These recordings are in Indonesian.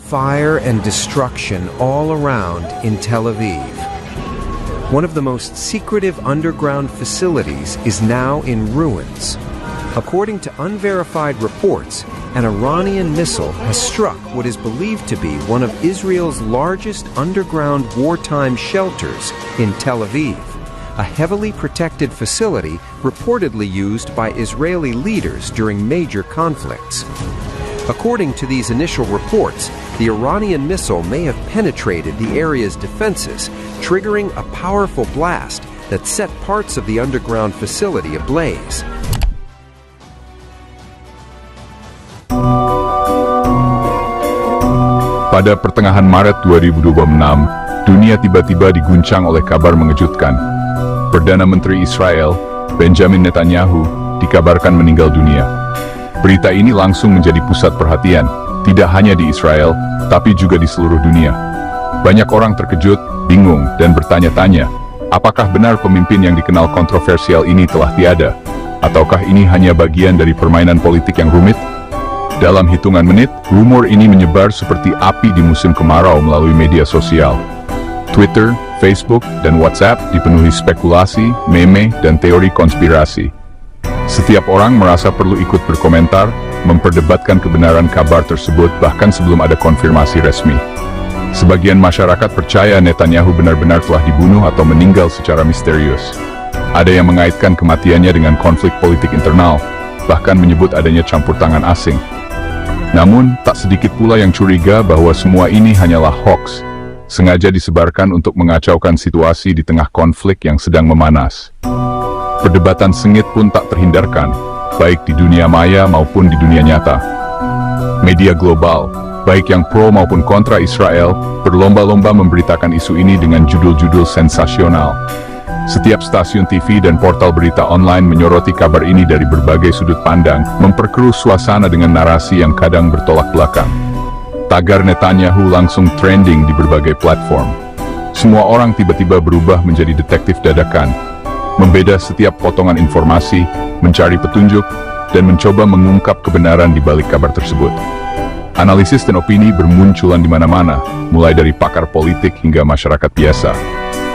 fire and destruction all around in Tel Aviv. One of the most secretive underground facilities is now in ruins. According to unverified reports, an Iranian missile has struck what is believed to be one of Israel's largest underground wartime shelters in Tel Aviv, a heavily protected facility reportedly used by Israeli leaders during major conflicts. According to these initial reports, the Iranian missile may have penetrated the area's defenses, triggering a powerful blast that set parts of the underground facility ablaze. Pada pertengahan Maret 2026, dunia tiba-tiba diguncang oleh kabar mengejutkan. Perdana Menteri Israel, Benjamin Netanyahu, dikabarkan meninggal dunia. Berita ini langsung menjadi pusat perhatian, tidak hanya di Israel, tapi juga di seluruh dunia. Banyak orang terkejut, bingung, dan bertanya-tanya, apakah benar pemimpin yang dikenal kontroversial ini telah tiada? Ataukah ini hanya bagian dari permainan politik yang rumit? Dalam hitungan menit, rumor ini menyebar seperti api di musim kemarau melalui media sosial. Twitter, Facebook, dan WhatsApp dipenuhi spekulasi, meme, dan teori konspirasi. Setiap orang merasa perlu ikut berkomentar, memperdebatkan kebenaran kabar tersebut bahkan sebelum ada konfirmasi resmi. Sebagian masyarakat percaya Netanyahu benar-benar telah dibunuh atau meninggal secara misterius. Ada yang mengaitkan kematiannya dengan konflik politik internal, bahkan menyebut adanya campur tangan asing. Namun, tak sedikit pula yang curiga bahwa semua ini hanyalah hoax, sengaja disebarkan untuk mengacaukan situasi di tengah konflik yang sedang memanas. Perdebatan sengit pun tak terhindarkan, baik di dunia maya maupun di dunia nyata. Media global, baik yang pro maupun kontra Israel, berlomba-lomba memberitakan isu ini dengan judul-judul sensasional. Setiap stasiun TV dan portal berita online menyoroti kabar ini dari berbagai sudut pandang, memperkeruh suasana dengan narasi yang kadang bertolak belakang. Tagar Netanyahu langsung trending di berbagai platform. Semua orang tiba-tiba berubah menjadi detektif dadakan, membeda setiap potongan informasi, mencari petunjuk, dan mencoba mengungkap kebenaran di balik kabar tersebut. Analisis dan opini bermunculan di mana-mana, mulai dari pakar politik hingga masyarakat biasa.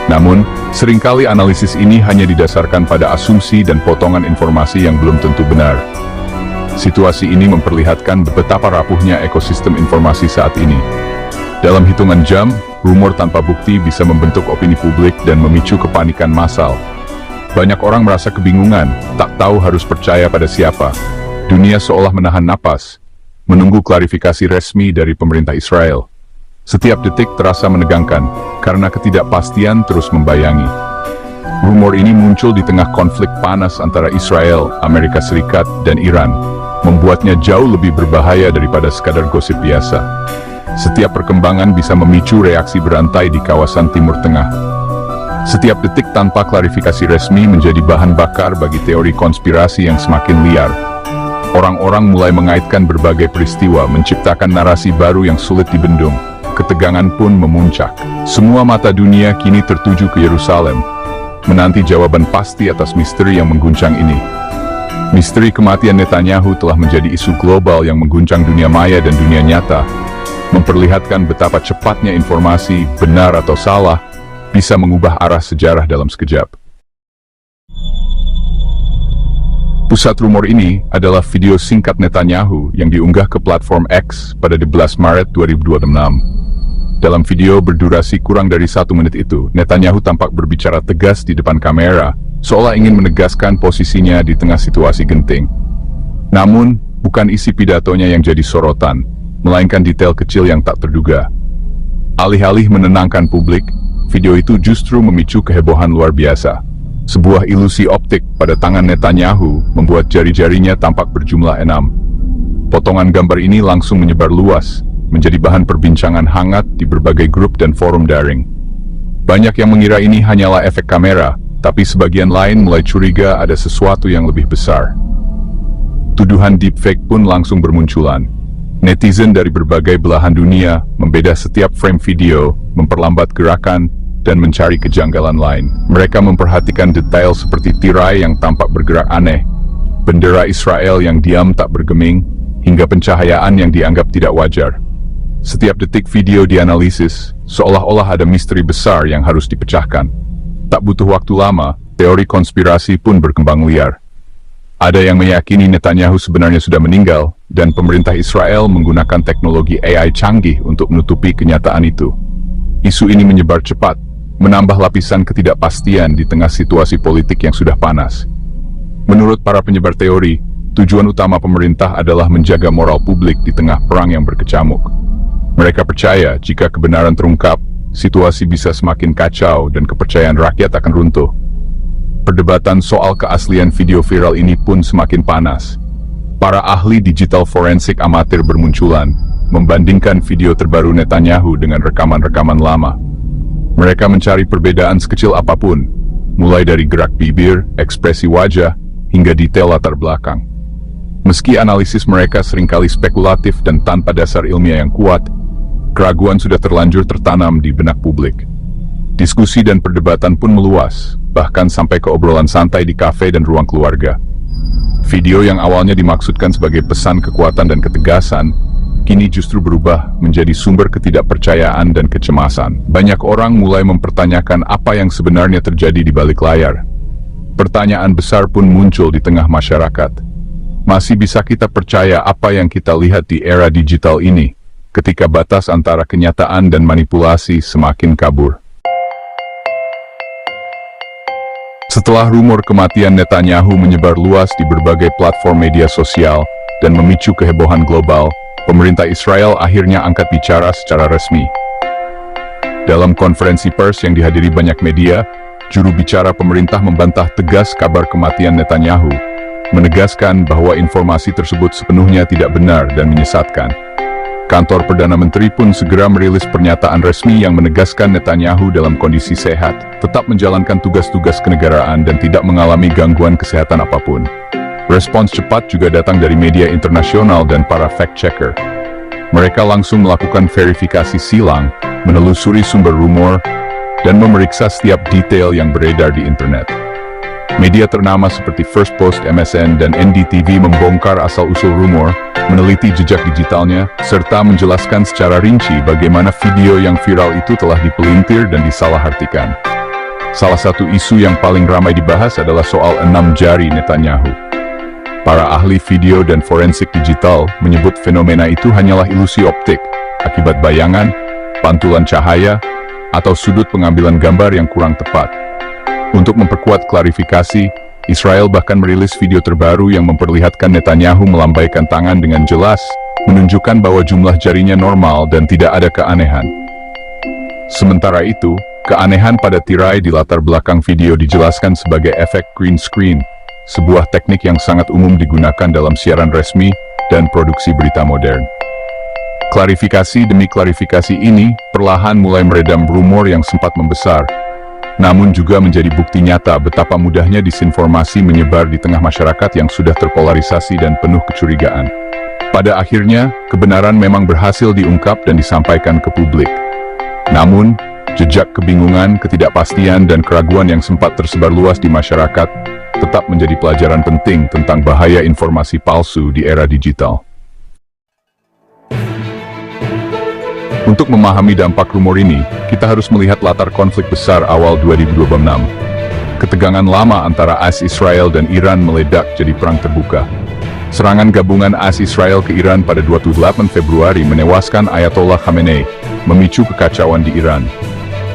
Namun, seringkali analisis ini hanya didasarkan pada asumsi dan potongan informasi yang belum tentu benar. Situasi ini memperlihatkan betapa rapuhnya ekosistem informasi saat ini. Dalam hitungan jam, rumor tanpa bukti bisa membentuk opini publik dan memicu kepanikan massal. Banyak orang merasa kebingungan, tak tahu harus percaya pada siapa. Dunia seolah menahan napas, menunggu klarifikasi resmi dari pemerintah Israel. Setiap detik terasa menegangkan, karena ketidakpastian terus membayangi. Rumor ini muncul di tengah konflik panas antara Israel, Amerika Serikat, dan Iran, membuatnya jauh lebih berbahaya daripada sekadar gosip biasa. Setiap perkembangan bisa memicu reaksi berantai di kawasan Timur Tengah. Setiap detik tanpa klarifikasi resmi menjadi bahan bakar bagi teori konspirasi yang semakin liar. Orang-orang mulai mengaitkan berbagai peristiwa, menciptakan narasi baru yang sulit dibendung. Ketegangan pun memuncak. Semua mata dunia kini tertuju ke Yerusalem, menanti jawaban pasti atas misteri yang mengguncang ini. Misteri kematian Netanyahu telah menjadi isu global yang mengguncang dunia maya dan dunia nyata, memperlihatkan betapa cepatnya informasi, benar atau salah, bisa mengubah arah sejarah dalam sekejap. Pusat rumor ini adalah video singkat Netanyahu yang diunggah ke platform X pada 11 Maret 2026. Dalam video berdurasi kurang dari 1 menit itu, Netanyahu tampak berbicara tegas di depan kamera, seolah ingin menegaskan posisinya di tengah situasi genting. Namun, bukan isi pidatonya yang jadi sorotan, melainkan detail kecil yang tak terduga. Alih-alih menenangkan publik, video itu justru memicu kehebohan luar biasa. Sebuah ilusi optik pada tangan Netanyahu membuat jari-jarinya tampak berjumlah 6. Potongan gambar ini langsung menyebar luas, menjadi bahan perbincangan hangat di berbagai grup dan forum daring. Banyak yang mengira ini hanyalah efek kamera, tapi sebagian lain mulai curiga ada sesuatu yang lebih besar. Tuduhan deepfake pun langsung bermunculan. Netizen dari berbagai belahan dunia membeda setiap frame video, memperlambat gerakan, dan mencari kejanggalan lain. Mereka memperhatikan detail seperti tirai yang tampak bergerak aneh, bendera Israel yang diam tak bergeming, hingga pencahayaan yang dianggap tidak wajar. Setiap detik video dianalisis, seolah-olah ada misteri besar yang harus dipecahkan. Tak butuh waktu lama, teori konspirasi pun berkembang liar. Ada yang meyakini Netanyahu sebenarnya sudah meninggal, dan pemerintah Israel menggunakan teknologi AI canggih untuk menutupi kenyataan itu. Isu ini menyebar cepat, menambah lapisan ketidakpastian di tengah situasi politik yang sudah panas. Menurut para penyebar teori, tujuan utama pemerintah adalah menjaga moral publik di tengah perang yang berkecamuk. Mereka percaya jika kebenaran terungkap, situasi bisa semakin kacau dan kepercayaan rakyat akan runtuh. Perdebatan soal keaslian video viral ini pun semakin panas. Para ahli digital forensik amatir bermunculan, membandingkan video terbaru Netanyahu dengan rekaman-rekaman lama. Mereka mencari perbedaan sekecil apapun, mulai dari gerak bibir, ekspresi wajah, hingga detail latar belakang. Meski analisis mereka seringkali spekulatif dan tanpa dasar ilmiah yang kuat, keraguan sudah terlanjur tertanam di benak publik. Diskusi dan perdebatan pun meluas, bahkan sampai ke obrolan santai di kafe dan ruang keluarga. Video yang awalnya dimaksudkan sebagai pesan kekuatan dan ketegasan, kini justru berubah menjadi sumber ketidakpercayaan dan kecemasan. Banyak orang mulai mempertanyakan apa yang sebenarnya terjadi di balik layar. Pertanyaan besar pun muncul di tengah masyarakat. Masih bisa kita percaya apa yang kita lihat di era digital ini, ketika batas antara kenyataan dan manipulasi semakin kabur? Setelah rumor kematian Netanyahu menyebar luas di berbagai platform media sosial dan memicu kehebohan global, pemerintah Israel akhirnya angkat bicara secara resmi. Dalam konferensi pers yang dihadiri banyak media, juru bicara pemerintah membantah tegas kabar kematian Netanyahu, menegaskan bahwa informasi tersebut sepenuhnya tidak benar dan menyesatkan. Kantor Perdana Menteri pun segera merilis pernyataan resmi yang menegaskan Netanyahu dalam kondisi sehat, tetap menjalankan tugas-tugas kenegaraan dan tidak mengalami gangguan kesehatan apapun. Respons cepat juga datang dari media internasional dan para fact-checker. Mereka langsung melakukan verifikasi silang, menelusuri sumber rumor, dan memeriksa setiap detail yang beredar di internet. Media ternama seperti First Post, MSN, dan NDTV membongkar asal-usul rumor, meneliti jejak digitalnya, serta menjelaskan secara rinci bagaimana video yang viral itu telah dipelintir dan disalahartikan. Salah satu isu yang paling ramai dibahas adalah soal 6 jari Netanyahu. Para ahli video dan forensik digital menyebut fenomena itu hanyalah ilusi optik, akibat bayangan, pantulan cahaya, atau sudut pengambilan gambar yang kurang tepat. Untuk memperkuat klarifikasi, Israel bahkan merilis video terbaru yang memperlihatkan Netanyahu melambaikan tangan dengan jelas, menunjukkan bahwa jumlah jarinya normal dan tidak ada keanehan. Sementara itu, keanehan pada tirai di latar belakang video dijelaskan sebagai efek green screen, sebuah teknik yang sangat umum digunakan dalam siaran resmi dan produksi berita modern. Klarifikasi demi klarifikasi ini perlahan mulai meredam rumor yang sempat membesar, namun juga menjadi bukti nyata betapa mudahnya disinformasi menyebar di tengah masyarakat yang sudah terpolarisasi dan penuh kecurigaan. Pada akhirnya, kebenaran memang berhasil diungkap dan disampaikan ke publik. Namun, jejak kebingungan, ketidakpastian, dan keraguan yang sempat tersebar luas di masyarakat tetap menjadi pelajaran penting tentang bahaya informasi palsu di era digital. Untuk memahami dampak rumor ini, kita harus melihat latar konflik besar awal 2026. Ketegangan lama antara AS Israel dan Iran meledak jadi perang terbuka. Serangan gabungan AS Israel ke Iran pada 28 Februari menewaskan Ayatollah Khamenei, memicu kekacauan di Iran.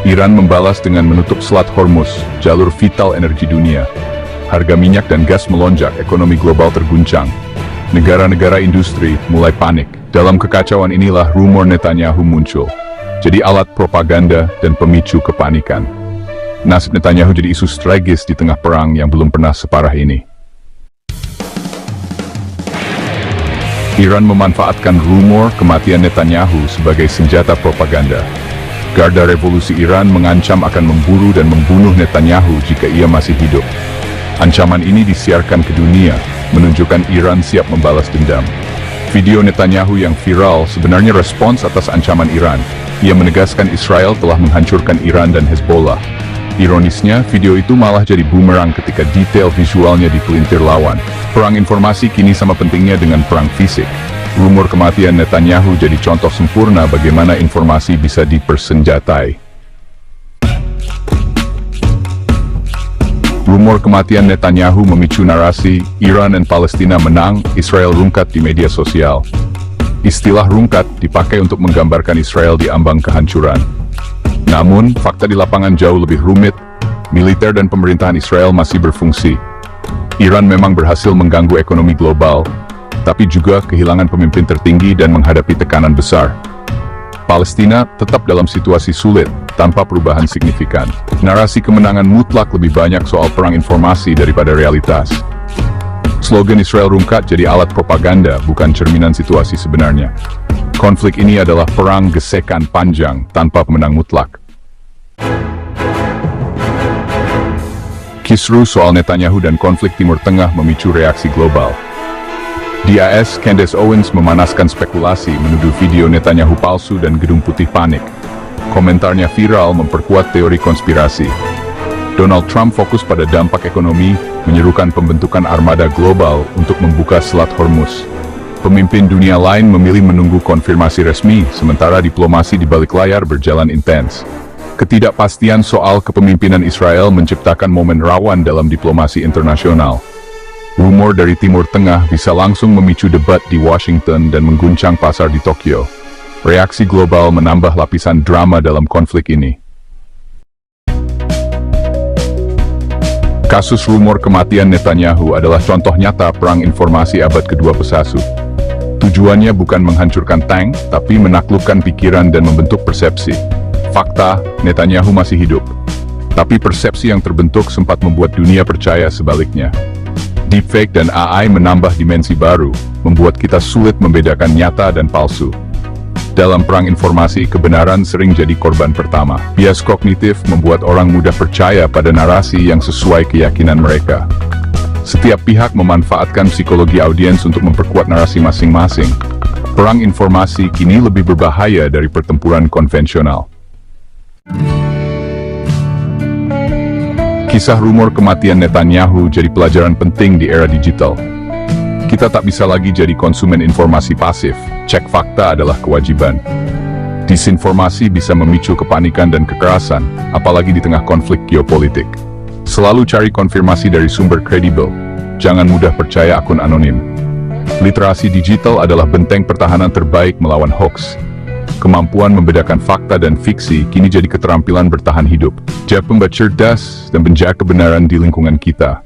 Iran membalas dengan menutup Selat Hormuz, jalur vital energi dunia. Harga minyak dan gas melonjak, ekonomi global terguncang. Negara-negara industri mulai panik. Dalam kekacauan inilah rumor Netanyahu muncul, jadi alat propaganda dan pemicu kepanikan. Nasib Netanyahu jadi isu tragis di tengah perang yang belum pernah separah ini. Iran memanfaatkan rumor kematian Netanyahu sebagai senjata propaganda. Garda Revolusi Iran mengancam akan memburu dan membunuh Netanyahu jika ia masih hidup. Ancaman ini disiarkan ke dunia, menunjukkan Iran siap membalas dendam. Video Netanyahu yang viral sebenarnya respons atas ancaman Iran. Ia menegaskan Israel telah menghancurkan Iran dan Hezbollah. Ironisnya, video itu malah jadi bumerang ketika detail visualnya dipelintir lawan. Perang informasi kini sama pentingnya dengan perang fisik. Rumor kematian Netanyahu jadi contoh sempurna bagaimana informasi bisa dipersenjatai. Rumor kematian Netanyahu memicu narasi Iran dan Palestina menang, Israel rungkat di media sosial. Istilah rungkat dipakai untuk menggambarkan Israel di ambang kehancuran. Namun, fakta di lapangan jauh lebih rumit. Militer dan pemerintahan Israel masih berfungsi. Iran memang berhasil mengganggu ekonomi global, tapi juga kehilangan pemimpin tertinggi dan menghadapi tekanan besar. Palestina tetap dalam situasi sulit, tanpa perubahan signifikan. Narasi kemenangan mutlak lebih banyak soal perang informasi daripada realitas. Slogan Israel rungkat jadi alat propaganda, bukan cerminan situasi sebenarnya. Konflik ini adalah perang gesekan panjang, tanpa pemenang mutlak. Kisru soal Netanyahu dan konflik Timur Tengah memicu reaksi global. DAS Candace Owens memanaskan spekulasi menuduh video Netanyahu palsu dan Gedung Putih panik. Komentarnya viral memperkuat teori konspirasi. Donald Trump fokus pada dampak ekonomi, menyerukan pembentukan armada global untuk membuka Selat Hormuz. Pemimpin dunia lain memilih menunggu konfirmasi resmi, sementara diplomasi di balik layar berjalan intens. Ketidakpastian soal kepemimpinan Israel menciptakan momen rawan dalam diplomasi internasional. Rumor dari Timur Tengah bisa langsung memicu debat di Washington dan mengguncang pasar di Tokyo. Reaksi global menambah lapisan drama dalam konflik ini. Kasus rumor kematian Netanyahu adalah contoh nyata perang informasi abad kedua pesasu. Tujuannya bukan menghancurkan tank, tapi menaklukkan pikiran dan membentuk persepsi. Fakta, Netanyahu masih hidup. Tapi persepsi yang terbentuk sempat membuat dunia percaya sebaliknya. Deepfake dan AI menambah dimensi baru, membuat kita sulit membedakan nyata dan palsu. Dalam perang informasi, kebenaran sering jadi korban pertama. Bias kognitif membuat orang mudah percaya pada narasi yang sesuai keyakinan mereka. Setiap pihak memanfaatkan psikologi audiens untuk memperkuat narasi masing-masing. Perang informasi kini lebih berbahaya dari pertempuran konvensional. Kisah rumor kematian Netanyahu jadi pelajaran penting di era digital. Kita tak bisa lagi jadi konsumen informasi pasif, cek fakta adalah kewajiban. Disinformasi bisa memicu kepanikan dan kekerasan, apalagi di tengah konflik geopolitik. Selalu cari konfirmasi dari sumber kredibel, jangan mudah percaya akun anonim. Literasi digital adalah benteng pertahanan terbaik melawan hoax. Kemampuan membedakan fakta dan fiksi kini jadi keterampilan bertahan hidup. Jadi pembaca cerdas dan menjaga kebenaran di lingkungan kita.